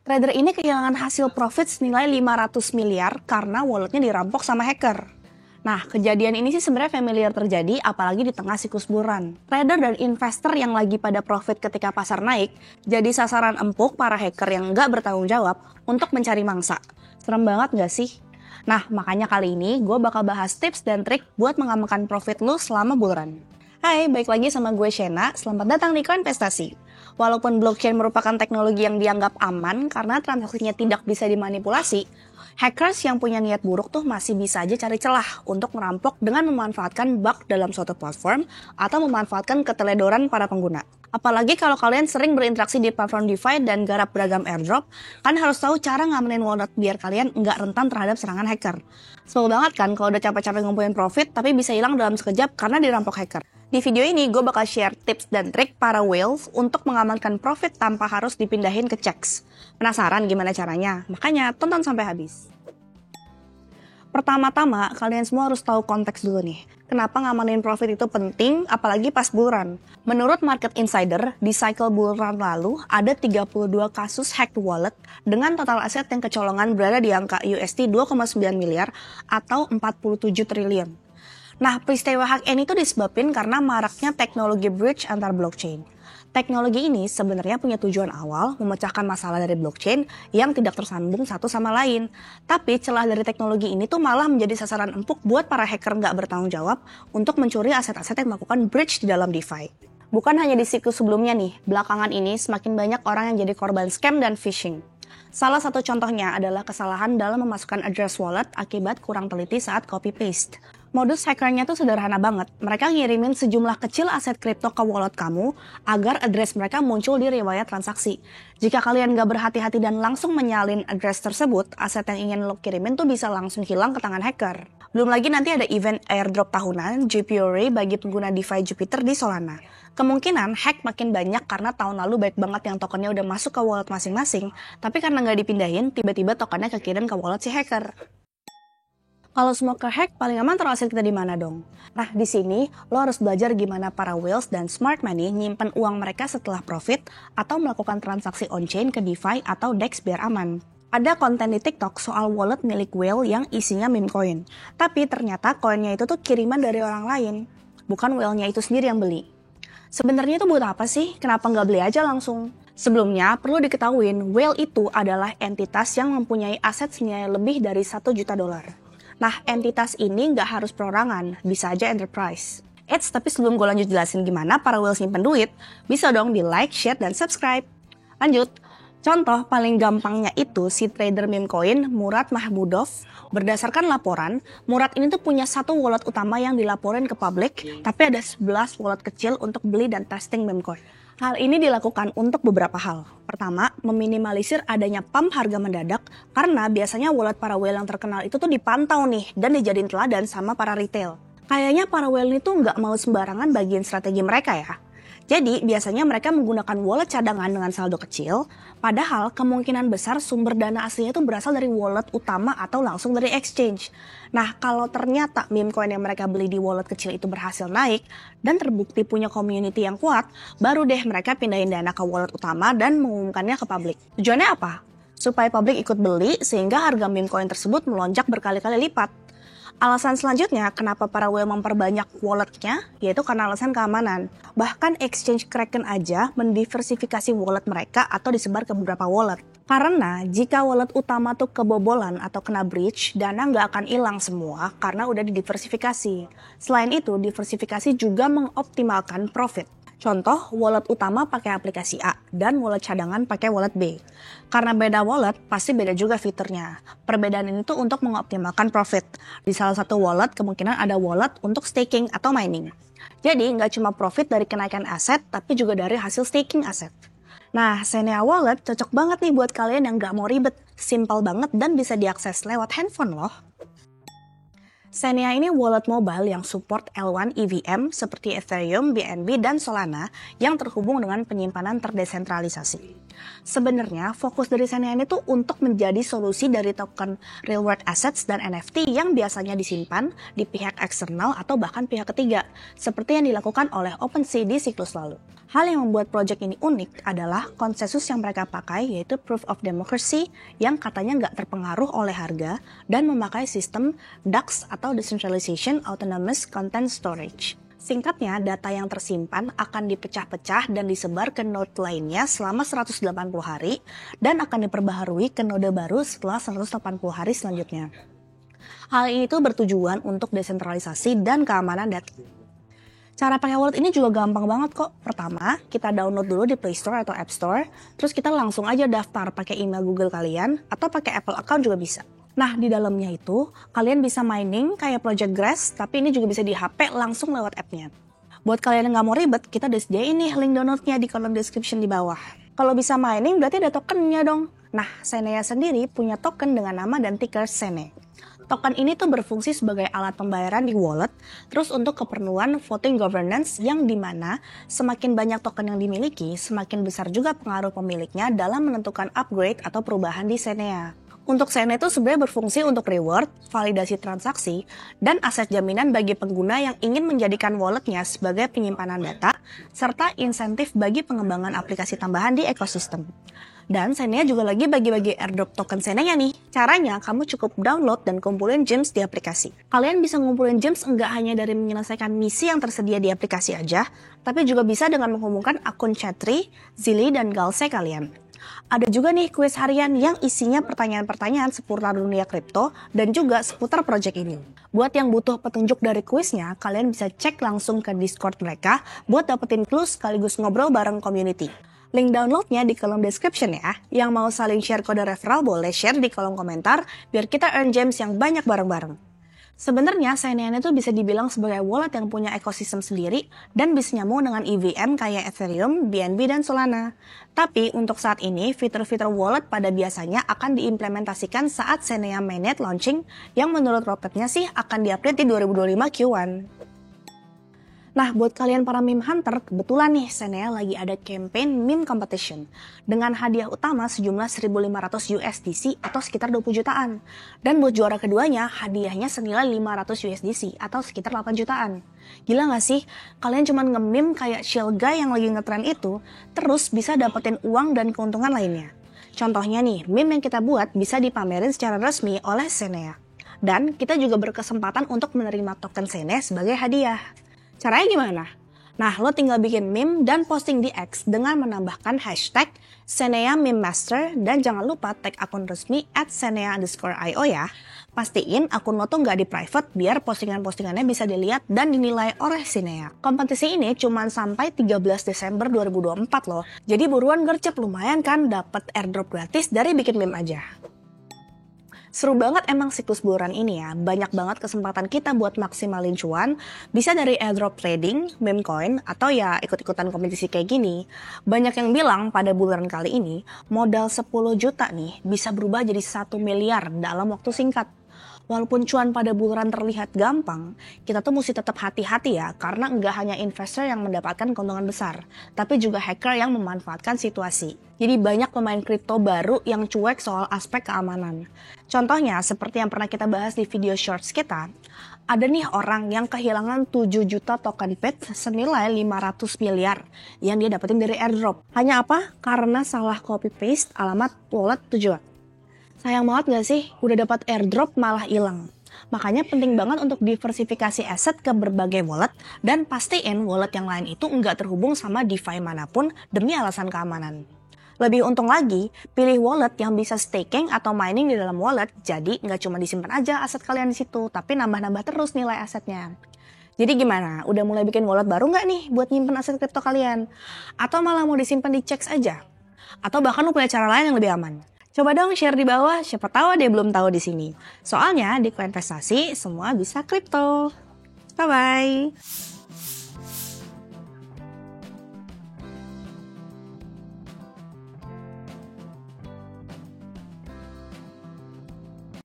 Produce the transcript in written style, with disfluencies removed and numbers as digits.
Trader ini kehilangan hasil profit senilai 500 miliar karena walletnya dirampok sama hacker. Nah, kejadian ini sih sebenarnya familiar terjadi apalagi di tengah siklus bull run. Trader dan investor yang lagi pada profit ketika pasar naik, jadi sasaran empuk para hacker yang nggak bertanggung jawab untuk mencari mangsa. Serem banget nggak sih? Nah, makanya kali ini gue bakal bahas tips dan trik buat mengamankan profit lu selama bull run. Hai, balik lagi sama gue Shena, selamat datang di Koinvestasi. Walaupun blockchain merupakan teknologi yang dianggap aman karena transaksinya tidak bisa dimanipulasi, hackers yang punya niat buruk tuh masih bisa aja cari celah untuk merampok dengan memanfaatkan bug dalam suatu platform atau memanfaatkan keteledoran para pengguna. Apalagi kalau kalian sering berinteraksi di platform DeFi dan garap beragam airdrop, kan harus tahu cara ngamanin wallet biar kalian nggak rentan terhadap serangan hacker. Sebel banget kan kalau udah capek-capek ngumpulin profit tapi bisa hilang dalam sekejap karena dirampok hacker. Di video ini gue bakal share tips dan trik para whales untuk mengamankan profit tanpa harus dipindahin ke checks. Penasaran gimana caranya? Makanya tonton sampai habis. Pertama-tama, kalian semua harus tahu konteks dulu nih. Kenapa ngamanin profit itu penting, apalagi pas bull run? Menurut Market Insider, di cycle bull run lalu, ada 32 kasus hacked wallet dengan total aset yang kecolongan berada di angka USD 2,9 miliar atau 47 triliun. Nah, peristiwa hack ini tuh disebabkan karena maraknya teknologi bridge antar blockchain. Teknologi ini sebenarnya punya tujuan awal memecahkan masalah dari blockchain yang tidak tersambung satu sama lain. Tapi celah dari teknologi ini tuh malah menjadi sasaran empuk buat para hacker nggak bertanggung jawab untuk mencuri aset-aset yang melakukan bridge di dalam DeFi. Bukan hanya di siklus sebelumnya nih, belakangan ini semakin banyak orang yang jadi korban scam dan phishing. Salah satu contohnya adalah kesalahan dalam memasukkan address wallet akibat kurang teliti saat copy-paste. Modus hackernya tuh sederhana banget. Mereka ngirimin sejumlah kecil aset kripto ke wallet kamu agar address mereka muncul di riwayat transaksi. Jika kalian gak berhati-hati dan langsung menyalin address tersebut, aset yang ingin lo kirimin tuh bisa langsung hilang ke tangan hacker. Belum lagi nanti ada event airdrop tahunan JPO Ray bagi pengguna DeFi Jupiter di Solana. Kemungkinan hack makin banyak karena tahun lalu baik banget yang tokennya udah masuk ke wallet masing-masing, tapi karena nggak dipindahin, tiba-tiba tokennya kekirim ke wallet si hacker. Kalau semua ke-hack, paling aman taruh aset kita di mana dong? Nah, di sini lo harus belajar gimana para whales dan smart money nyimpen uang mereka setelah profit atau melakukan transaksi on-chain ke DeFi atau DEX biar aman. Ada konten di TikTok soal wallet milik whale yang isinya meme coin. Tapi ternyata koinnya itu tuh kiriman dari orang lain. Bukan whale-nya itu sendiri yang beli. Sebenarnya itu buat apa sih? Kenapa nggak beli aja langsung? Sebelumnya, perlu diketahuin, whale itu adalah entitas yang mempunyai aset senilai lebih dari 1 juta dolar. Nah, entitas ini nggak harus perorangan, bisa aja enterprise. Tapi sebelum gue lanjut jelasin gimana para whales nyimpen duit, bisa dong di like, share, dan subscribe. Lanjut, contoh paling gampangnya itu si trader meme coin Murad Mahmudov. Berdasarkan laporan, Murad ini tuh punya satu wallet utama yang dilaporin ke publik, tapi ada 11 wallet kecil untuk beli dan testing meme coin. Hal ini dilakukan untuk beberapa hal. Pertama, meminimalisir adanya pump harga mendadak karena biasanya wallet para whale yang terkenal itu tuh dipantau nih dan dijadiin teladan sama para retail. Kayaknya para whale ini tuh nggak mau sembarangan bagiin strategi mereka ya. Jadi biasanya mereka menggunakan wallet cadangan dengan saldo kecil, padahal kemungkinan besar sumber dana aslinya itu berasal dari wallet utama atau langsung dari exchange. Nah, kalau ternyata meme coin yang mereka beli di wallet kecil itu berhasil naik dan terbukti punya community yang kuat, baru deh mereka pindahin dana ke wallet utama dan mengumumkannya ke publik. Tujuannya apa? Supaya publik ikut beli sehingga harga meme coin tersebut melonjak berkali-kali lipat. Alasan selanjutnya kenapa para whale memperbanyak walletnya, yaitu karena alasan keamanan. Bahkan exchange Kraken aja mendiversifikasi wallet mereka atau disebar ke beberapa wallet. Karena jika wallet utama tuh kebobolan atau kena breach, dana nggak akan hilang semua karena udah didiversifikasi. Selain itu, diversifikasi juga mengoptimalkan profit. Contoh, wallet utama pakai aplikasi A dan wallet cadangan pakai wallet B. Karena beda wallet, pasti beda juga fiturnya. Perbedaan ini tuh untuk mengoptimalkan profit. Di salah satu wallet, kemungkinan ada wallet untuk staking atau mining. Jadi, nggak cuma profit dari kenaikan aset, tapi juga dari hasil staking aset. Nah, Xenia Wallet cocok banget nih buat kalian yang nggak mau ribet. Simple banget dan bisa diakses lewat handphone loh. Xenia ini wallet mobile yang support L1 EVM seperti Ethereum, BNB, dan Solana yang terhubung dengan penyimpanan terdesentralisasi. Sebenarnya fokus dari Xenia ini tuh untuk menjadi solusi dari token real world assets dan NFT yang biasanya disimpan di pihak eksternal atau bahkan pihak ketiga, seperti yang dilakukan oleh OpenSea di siklus lalu. Hal yang membuat project ini unik adalah konsensus yang mereka pakai, yaitu Proof of Democracy yang katanya nggak terpengaruh oleh harga dan memakai sistem DAX atau Decentralization Autonomous Content Storage. Singkatnya, data yang tersimpan akan dipecah-pecah dan disebar ke node lainnya selama 180 hari dan akan diperbaharui ke node baru setelah 180 hari selanjutnya. Hal ini tuh bertujuan untuk desentralisasi dan keamanan data. Cara pakai wallet ini juga gampang banget kok. Pertama, kita download dulu di Play Store atau App Store, terus kita langsung aja daftar pakai email Google kalian, atau pakai Apple account juga bisa. Nah, di dalamnya itu, kalian bisa mining kayak Project Grass, tapi ini juga bisa di HP langsung lewat app-nya. Buat kalian yang nggak mau ribet, kita udah sediain nih link download-nya di kolom description di bawah. Kalau bisa mining, berarti ada tokennya dong. Nah, Xenia sendiri punya token dengan nama dan ticker Xene. Token ini tuh berfungsi sebagai alat pembayaran di wallet, terus untuk keperluan voting governance yang dimana semakin banyak token yang dimiliki, semakin besar juga pengaruh pemiliknya dalam menentukan upgrade atau perubahan di Xenia. Untuk Xenia itu sebenarnya berfungsi untuk reward, validasi transaksi, dan aset jaminan bagi pengguna yang ingin menjadikan walletnya sebagai penyimpanan data, serta insentif bagi pengembangan aplikasi tambahan di ekosistem. Dan Xenia juga lagi bagi-bagi airdrop token Xenia nih. Caranya, kamu cukup download dan kumpulin gems di aplikasi. Kalian bisa ngumpulin gems enggak hanya dari menyelesaikan misi yang tersedia di aplikasi aja, tapi juga bisa dengan menghubungkan akun Chatri, Zilli, dan Galse kalian. Ada juga nih kuis harian yang isinya pertanyaan-pertanyaan seputar dunia kripto dan juga seputar project ini. Buat yang butuh petunjuk dari kuisnya, kalian bisa cek langsung ke Discord mereka buat dapetin clue sekaligus ngobrol bareng community. Link downloadnya di kolom description ya. Yang mau saling share kode referral boleh share di kolom komentar biar kita earn gems yang banyak bareng-bareng. Sebenarnya Xenia itu bisa dibilang sebagai wallet yang punya ekosistem sendiri dan bisa nyambung dengan EVM kayak Ethereum, BNB, dan Solana. Tapi untuk saat ini, fitur-fitur wallet pada biasanya akan diimplementasikan saat Xenia mainnet launching yang menurut roadmap-nya sih akan di-update di 2025 Q1. Nah, buat kalian para meme hunter, kebetulan nih Xenia lagi ada campaign meme competition dengan hadiah utama sejumlah 1.500 USDC atau sekitar 20 jutaan. Dan buat juara keduanya, hadiahnya senilai 500 USDC atau sekitar 8 jutaan. Gila gak sih? Kalian cuma nge-meme kayak Shell Guy yang lagi ngetren itu, terus bisa dapetin uang dan keuntungan lainnya. Contohnya nih, meme yang kita buat bisa dipamerin secara resmi oleh Xenia. Dan kita juga berkesempatan untuk menerima token Xenia sebagai hadiah. Caranya gimana? Nah, lo tinggal bikin meme dan posting di X dengan menambahkan hashtag Xenia Meme Master dan jangan lupa tag akun resmi @xenia_io ya. Pastiin akun lo tuh nggak di private biar postingan-postingannya bisa dilihat dan dinilai oleh Xenia. Kompetisi ini cuma sampai 13 Desember 2024 loh. Jadi buruan gercep, lumayan kan dapat airdrop gratis dari bikin meme aja. Seru banget emang siklus buluran ini ya, banyak banget kesempatan kita buat maksimalin cuan, bisa dari airdrop trading, meme coin, atau ya ikut-ikutan kompetisi kayak gini. Banyak yang bilang pada buluran kali ini, modal 10 juta nih bisa berubah jadi 1 miliar dalam waktu singkat. Walaupun cuan pada buluran terlihat gampang, kita tuh mesti tetap hati-hati ya, karena nggak hanya investor yang mendapatkan keuntungan besar, tapi juga hacker yang memanfaatkan situasi. Jadi banyak pemain kripto baru yang cuek soal aspek keamanan. Contohnya, seperti yang pernah kita bahas di video shorts kita, ada nih orang yang kehilangan 7 juta token PET senilai 500 miliar yang dia dapetin dari airdrop. Hanya apa? Karena salah copy-paste alamat wallet tujuan. Sayang banget gak sih? Udah dapat airdrop malah hilang. Makanya penting banget untuk diversifikasi aset ke berbagai wallet dan pastiin wallet yang lain itu nggak terhubung sama DeFi manapun demi alasan keamanan. Lebih untung lagi, pilih wallet yang bisa staking atau mining di dalam wallet, jadi nggak cuma disimpan aja aset kalian di situ, tapi nambah-nambah terus nilai asetnya. Jadi gimana? Udah mulai bikin wallet baru nggak nih buat nyimpen aset kripto kalian? Atau malah mau disimpan di checks aja? Atau bahkan lu punya cara lain yang lebih aman? Coba dong share di bawah, siapa tahu ada yang belum tahu di sini. Soalnya di Koinvestasi semua bisa kripto. Bye-bye.